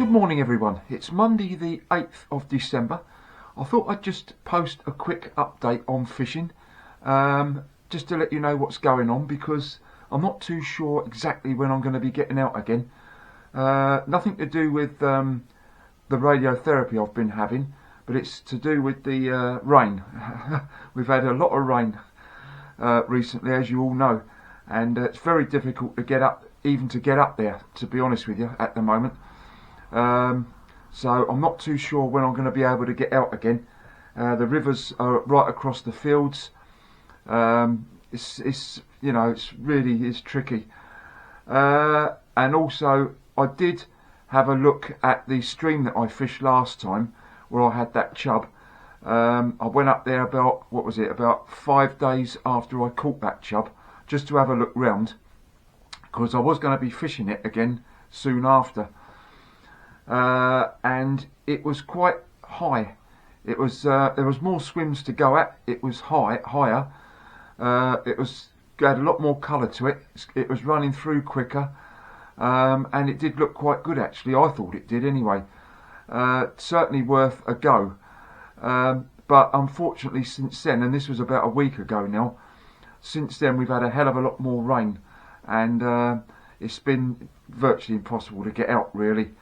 Good morning everyone, it's Monday the 8th of December. I thought I'd just post a quick update on fishing, just to let you know what's going on, because I'm not too sure exactly when I'm going to be getting out again. Nothing to do with the radiotherapy I've been having, but it's to do with the rain. We've had a lot of rain recently, as you all know, and it's very difficult to get up, even to get up there, to be honest with you, at the moment. So I'm not too sure when I'm going to be able to get out again. The rivers are right across the fields. It's you know, it's really tricky. And also I did have a look at the stream that I fished last time, where I had that chub. I went up there about, what was it, about 5 days after I caught that chub, just to have a look round, because I was going to be fishing it again soon after. And it was quite high. It was there was more swims to go at. It was higher. It had a lot more colour to it. It was running through quicker, and it did look quite good actually. I thought it did anyway. Certainly worth a go. But unfortunately, since then, and this was about a week ago now, since then we've had a hell of a lot more rain, and it's been virtually impossible to get out really.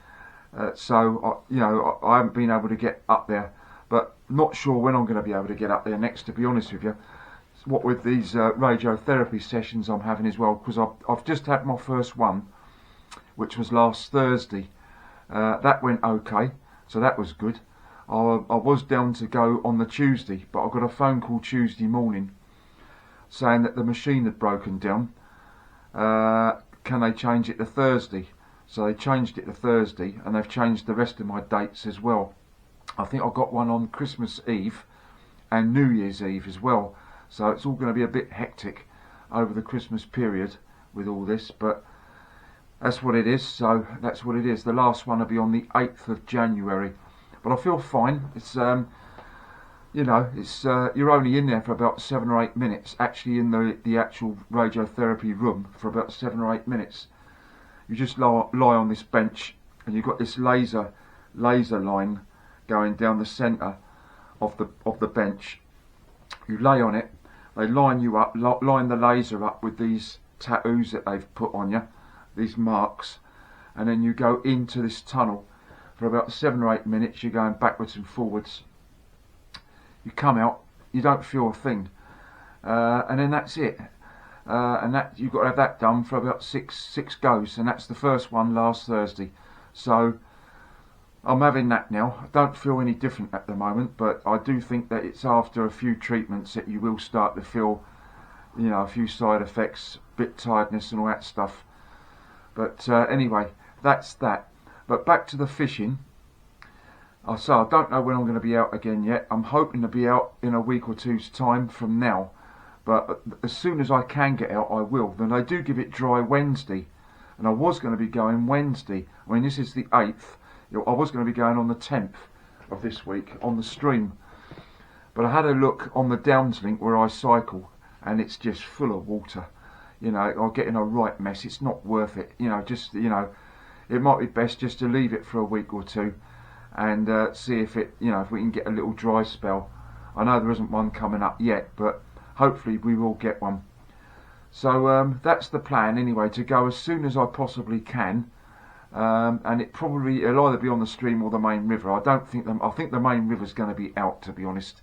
So you know, I haven't been able to get up there, but not sure when I'm going to be able to get up there next, to be honest with you. What with these radiotherapy sessions I'm having as well, because I've just had my first one, which was last Thursday. That went okay, so that was good. I was down to go on the Tuesday, but I got a phone call Tuesday morning saying that the machine had broken down. Can they change it to Thursday? So they changed it to Thursday, and they've changed the rest of my dates as well. I think I got one on Christmas Eve and New Year's Eve as well. So it's all going to be a bit hectic over the Christmas period with all this, but that's what it is. So that's what it is. The last one will be on the 8th of January. But I feel fine. It's you know, it's you're only in there for about 7 or 8 minutes, actually in the actual radiotherapy room for about 7 or 8 minutes. You just lie on this bench, and you've got this laser line going down the centre of the bench. You lay on it. They line you up, line the laser up with these tattoos that they've put on you, these marks, and then you go into this tunnel for about 7 or 8 minutes. You're going backwards and forwards. You come out, you don't feel a thing, and then that's it. And that you've got to have that done for about six goes, and that's the first one last Thursday. So I'm having that now. I don't feel any different at the moment, but I do think that it's after a few treatments that you will start to feel, you know, a few side effects, bit tiredness and all that stuff. But anyway, that's that. But back to the fishing. So I don't know when I'm going to be out again yet. I'm hoping to be out in a week or two's time from now. But as soon as I can get out, I will. Then I do give it dry Wednesday, and I was going to be going Wednesday. I mean, this is the 8th. I was going to be going on the 10th of this week on the stream. But I had a look on the Downs link where I cycle, and it's just full of water. You know, I'll get in a right mess. It's not worth it. You know, just, you know, it might be best just to leave it for a week or two, and see if it, you know, if we can get a little dry spell. I know there isn't one coming up yet, but hopefully we will get one. So that's the plan anyway, to go as soon as I possibly can, and it'll either be on the stream or the main river. I think the main river's going to be out, to be honest.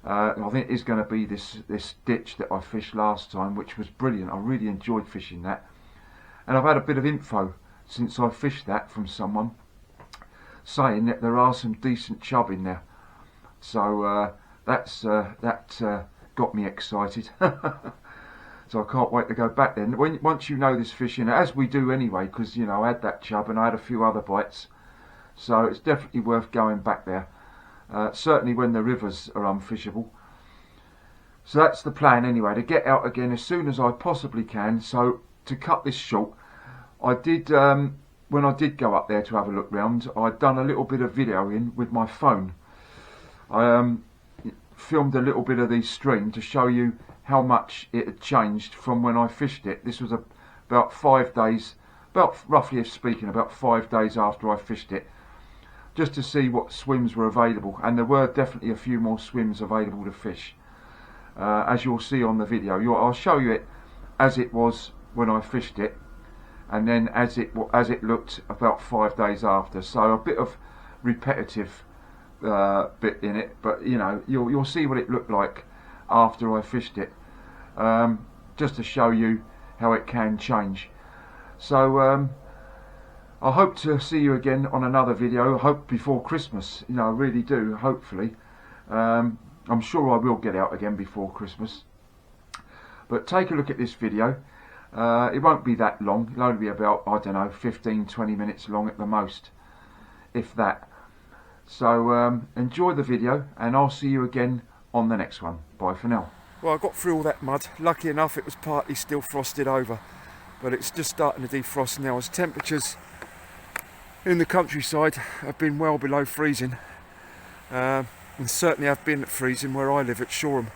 I think it is going to be this ditch that I fished last time, which was brilliant. I really enjoyed fishing that, and I've had a bit of info since I fished that from someone saying that there are some decent chub in there. So that got me excited. So I can't wait to go back then. Once you know this fishing, as we do anyway, because, you know, I had that chub and I had a few other bites, so it's definitely worth going back there. Certainly when the rivers are unfishable. So that's the plan anyway, to get out again as soon as I possibly can. So to cut this short, I did, when I did go up there to have a look round, I'd done a little bit of videoing with my phone. I filmed a little bit of the stream to show you how much it had changed from when I fished it. This was about 5 days about, roughly speaking, about 5 days after I fished it, just to see what swims were available, and there were definitely a few more swims available to fish. As you'll see on the video, I'll show you it as it was when I fished it, and then as it looked about 5 days after. So a bit of repetitive bit in it, but you know, you'll see what it looked like after I fished it, just to show you how it can change. So I hope to see you again on another video. I hope before Christmas, you know, I really do, hopefully. I'm sure I will get out again before Christmas. But take a look at this video. It won't be that long. It'll only be about, I don't know, 15-20 minutes long at the most, if that. So enjoy the video, and I'll see you again on the next one. Bye for now. Well, I got through all that mud. Lucky enough, it was partly still frosted over, but it's just starting to defrost now, as temperatures in the countryside have been well below freezing, and certainly have been at freezing where I live at Shoreham.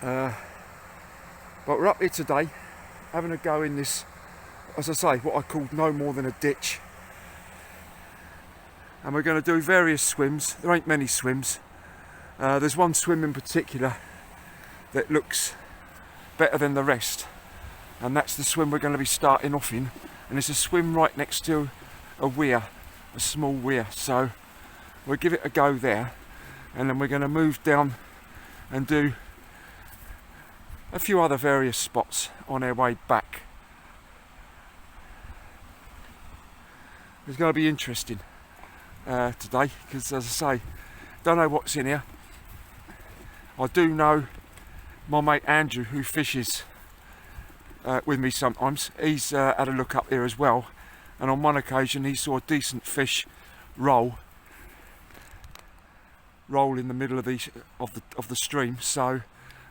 But we're up here today having a go in this, as I say, what I call no more than a ditch, and we're going to do various swims. There ain't many swims. There's one swim in particular that looks better than the rest, and that's the swim we're going to be starting off in, and it's a swim right next to a weir, a small weir. So we'll give it a go there, and then we're going to move down and do a few other various spots on our way back. It's going to be interesting today, because as I say, don't know what's in here. I do know my mate Andrew, who fishes with me sometimes, he's had a look up here as well, and on one occasion he saw a decent fish roll in the middle of the stream. So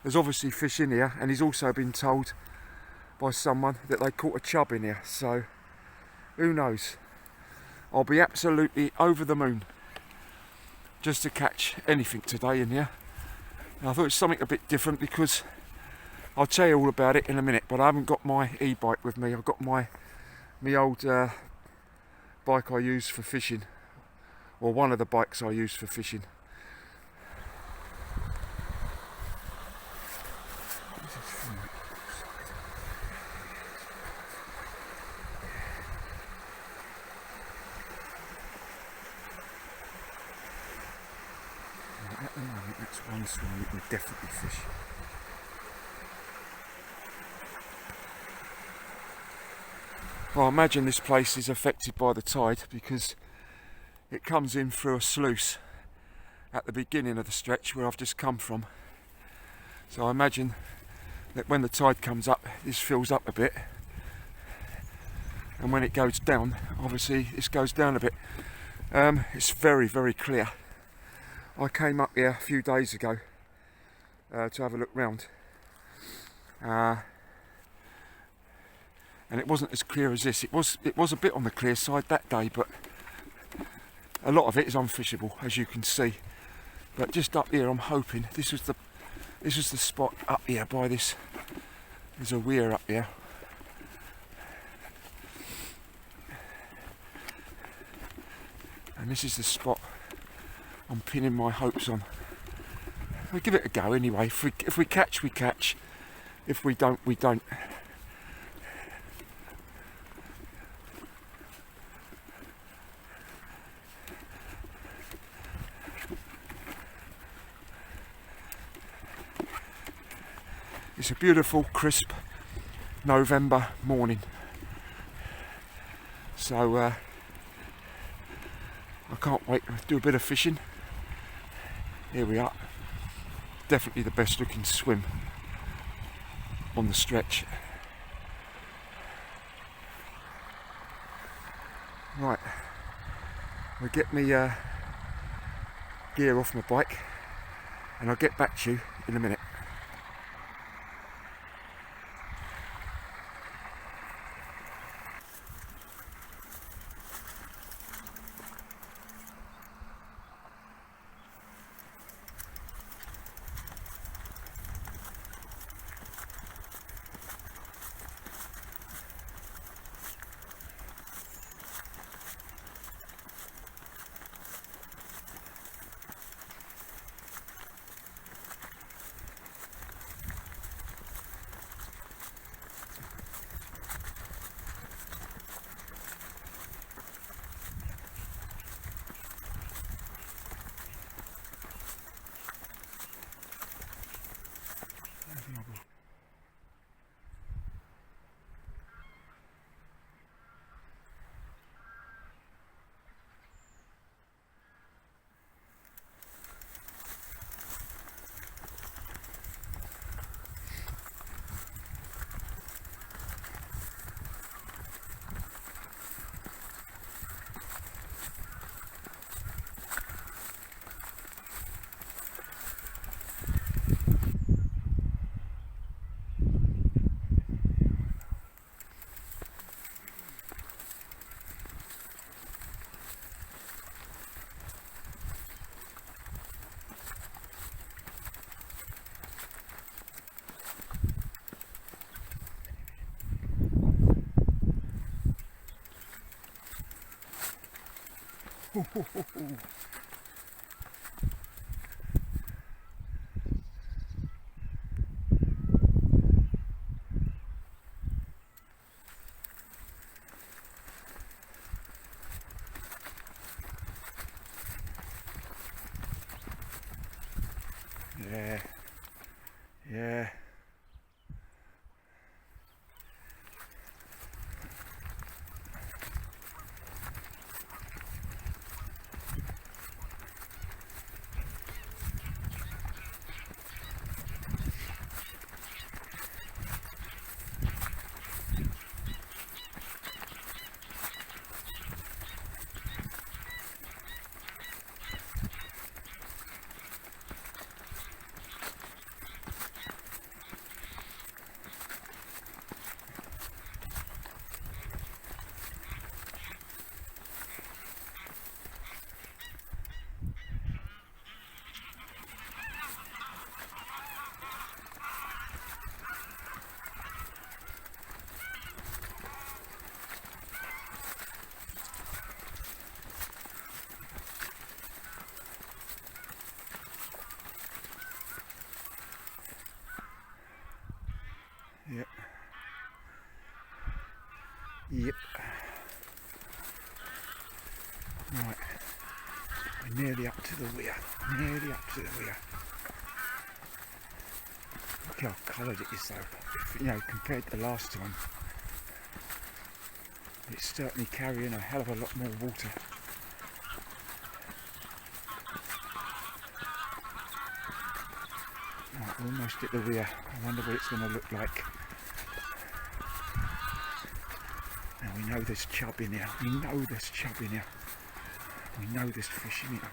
there's obviously fish in here, and he's also been told by someone that they caught a chub in here. So who knows? I'll be absolutely over the moon just to catch anything today in here. And I thought it's something a bit different, because I'll tell you all about it in a minute, but I haven't got my e-bike with me. I've got my old bike I use for fishing, or one of the bikes I use for fishing. At the moment, that's one swim we can definitely fish. Well, I imagine this place is affected by the tide, because it comes in through a sluice at the beginning of the stretch where I've just come from. So I imagine that when the tide comes up, this fills up a bit, and when it goes down, obviously this goes down a bit. It's very, very clear. I came up here a few days ago to have a look round, and it wasn't as clear as this. It was a bit on the clear side that day, but a lot of it is unfishable, as you can see. But just up here, I'm hoping this was the spot up here by this. There's a weir up here. And this is the spot I'm pinning my hopes on. We'll give it a go anyway. If we catch, we catch. If we don't, we don't. It's a beautiful, crisp November morning. So I can't wait to do a bit of fishing. Here we are. Definitely the best looking swim on the stretch. Right, we'll get me gear off my bike, and I'll get back to you in a minute. Yeah, yeah. Yep. Yep. Right. We're nearly up to the weir. Nearly up to the weir. Look how coloured it is though. You know, compared to the last time. It's certainly carrying a hell of a lot more water. Right, we're almost at the weir. I wonder what it's going to look like. Now we know there's chub in here. We know there's chub in here. We know there's fish in here.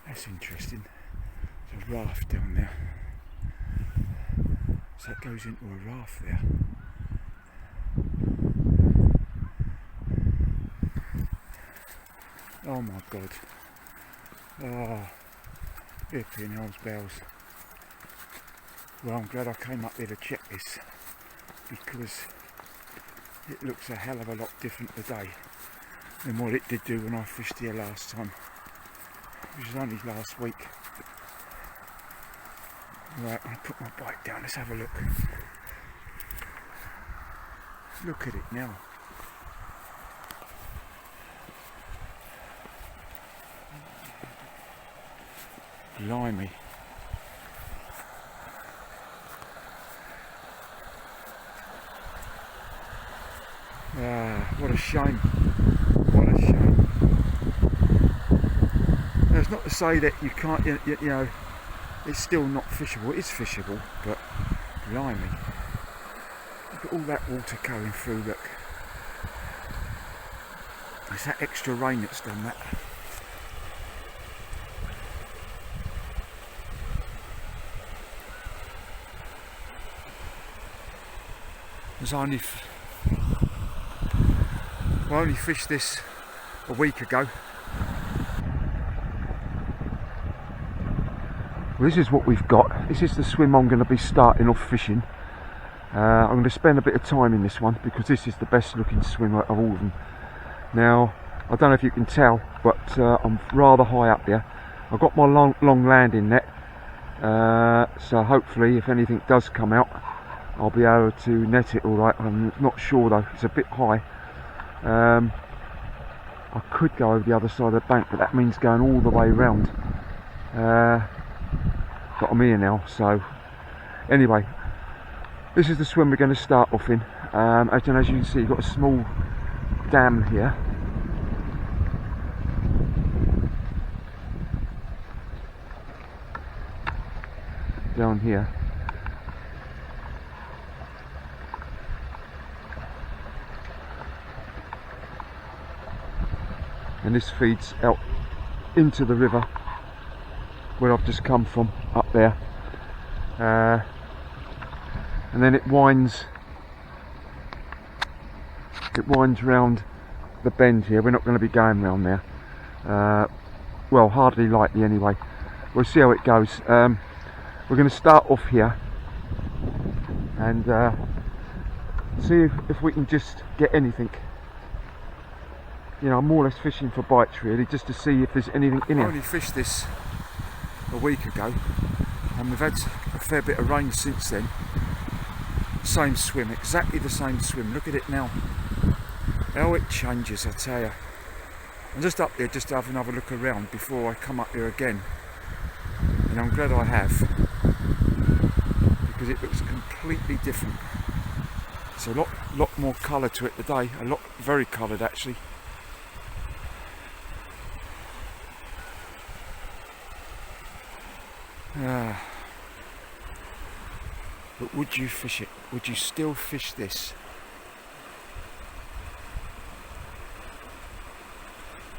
That's interesting. There's a raft down there. So that goes into a raft there. Oh my god. Oh, flipping hell's bells. Well, I'm glad I came up here to check this, because it looks a hell of a lot different today than what it did do when I fished here last time, which was only last week. Right, I'll put my bike down, let's have a look. Look at it now. Blimey. Ah, what a shame. What a shame. That's not to say that you can't, you know, it's still not fishable. It is fishable, but blimey. Look at all that water going through, look. It's that extra rain that's done that. I only fished this a week ago. Well, this is what we've got. This is the swim I'm going to be starting off fishing. I'm going to spend a bit of time in this one because this is the best looking swim of all of them. Now, I don't know if you can tell, but I'm rather high up there. I've got my long landing net, so hopefully if anything does come out, I'll be able to net it all right. I'm not sure though, it's a bit high. I could go over the other side of the bank, but that means going all the way round. But I'm here now, so anyway, this is the swim we're going to start off in. As you can see, you've got a small dam here. Down here. And this feeds out into the river where I've just come from, up there. And then it winds round the bend here. We're not going to be going round there. Well, hardly likely anyway. We'll see how it goes. We're going to start off here, and See if we can just get anything. You know, I'm more or less fishing for bites really, just to see if there's anything in here. I only fished this a week ago, and we've had a fair bit of rain since then. Same swim, exactly the same swim. Look at it now. How it changes, I tell you. I'm just up there just to have another look around before I come up here again. And I'm glad I have, because it looks completely different. It's a lot more colour to it today. Very coloured actually. But would you fish it? Would you still fish this?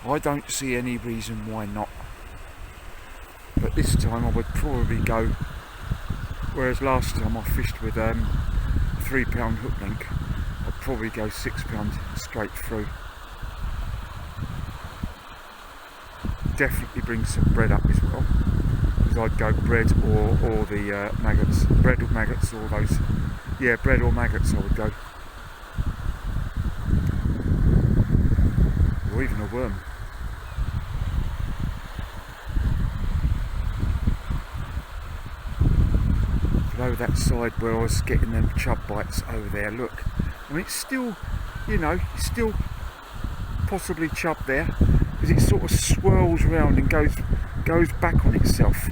I don't see any reason why not. But this time I would probably go, whereas last time I fished with a £3 hook link, I'd probably go £6 straight through. Definitely bring some bread up as well. I'd go bread or the maggots, bread or maggots, or those, yeah, bread or maggots I would go, or even a worm. Below that side where I was getting them chub bites over there, look, I mean it's still, you know, it's still possibly chub there, because it sort of swirls around and goes back on itself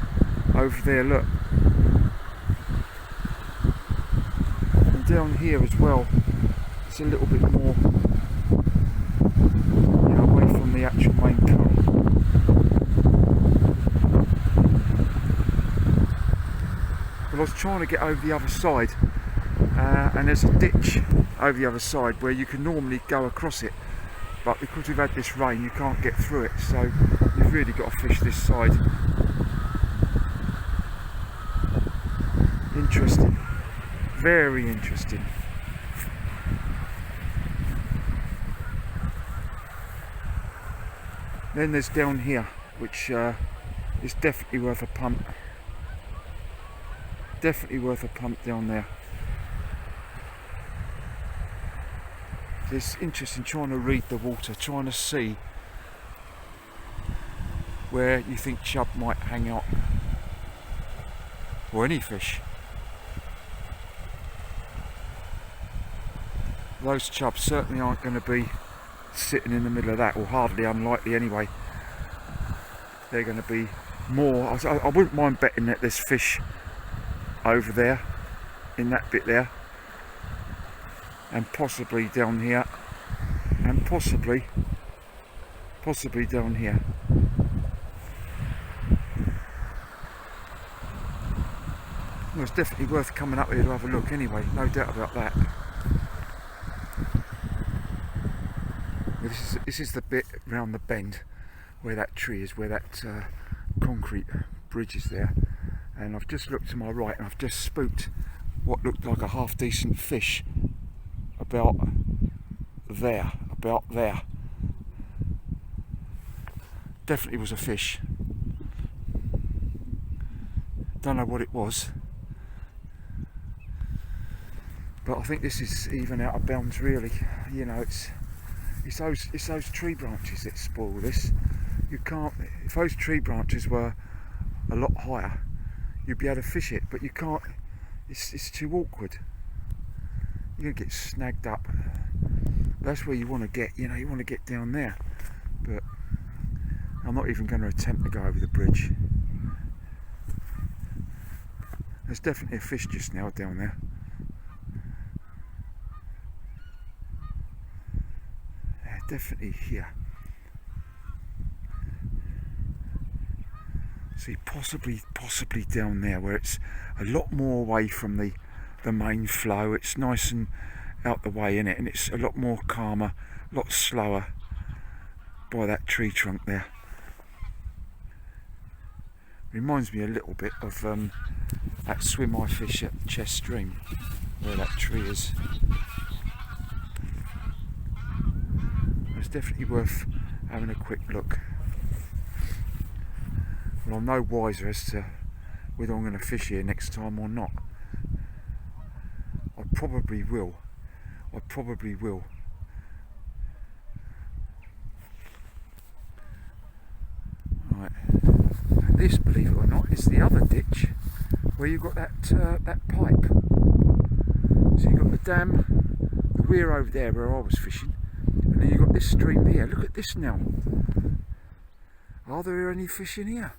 over there, look. And down here as well, it's a little bit more, you know, away from the actual main current. But I was trying to get over the other side, and there's a ditch over the other side where you can normally go across it, but because we've had this rain you can't get through it, so you've really got to fish this side. Interesting, very interesting. Then there's down here, which is definitely worth a punt. Definitely worth a punt down there. It's interesting trying to read the water, trying to see where you think chub might hang out, or any fish. Those chubs certainly aren't going to be sitting in the middle of that, or hardly unlikely anyway. They're going to be more, I wouldn't mind betting that there's fish over there, in that bit there, and possibly down here, and possibly down here. Well, it's definitely worth coming up here to have a look anyway, no doubt about that. This is the bit round the bend where that tree is, where that concrete bridge is there, and I've just looked to my right and I've just spooked what looked like a half decent fish about there. Definitely was a fish. Don't know what it was, but I think this is even out of bounds really. You know, it's those tree branches that spoil this. You can't, if those tree branches were a lot higher you'd be able to fish it, but you can't, it's too awkward. You're gonna get snagged up. That's where you want to get, you know, you want to get down there, but I'm not even going to attempt to go over the bridge. There's definitely a fish just now down there. Yeah, definitely here. See, possibly down there where it's a lot more away from the main flow. It's nice and out the way in it, and it's a lot more calmer, a lot slower by that tree trunk there. Reminds me a little bit of that swim I fish at Chest Stream, where that tree is. It's definitely worth having a quick look. Well, I'm no wiser as to whether I'm going to fish here next time or not. I probably will. I probably will. Right. This, believe it or not, is the other ditch where you've got that pipe. So you've got the dam, the weir over there where I was fishing, and then you've got this stream here. Look at this now. Are there any fish in here?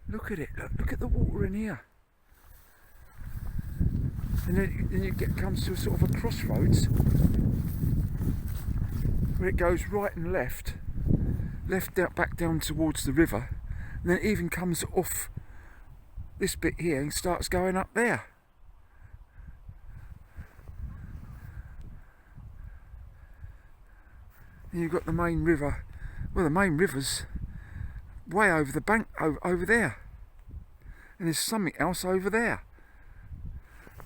Look at it, look at the water in here. And then you comes to a sort of a crossroads where it goes right and left out back down towards the river, and then it even comes off this bit here and starts going up there. And you've got the main river. Well, the main river's way over the bank over there, and there's something else over there.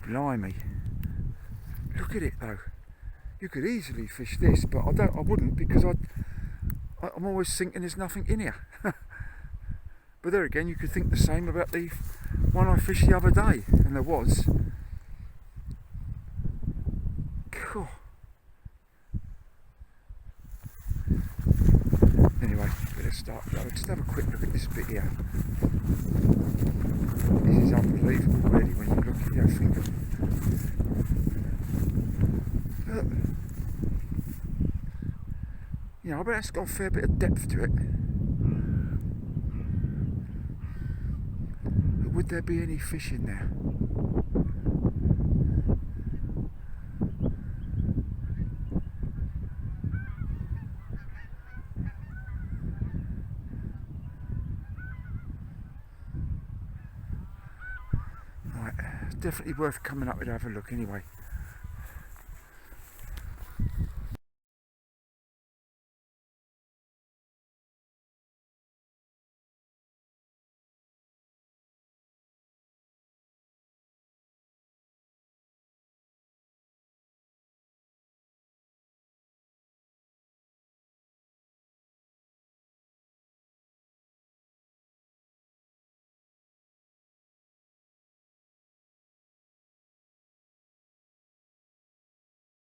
Blimey, look at it though. You could easily fish this, but I wouldn't, because I'm always thinking there's nothing in here. But there again, you could think the same about the one I fished the other day, and there was. Cool. Anyway, let's start. Just have a quick look at this bit here. This is unbelievable, really, when you look at your finger. Look. You know, I bet it's got a fair bit of depth to it. But would there be any fish in there? Right, definitely worth coming up and have a look anyway.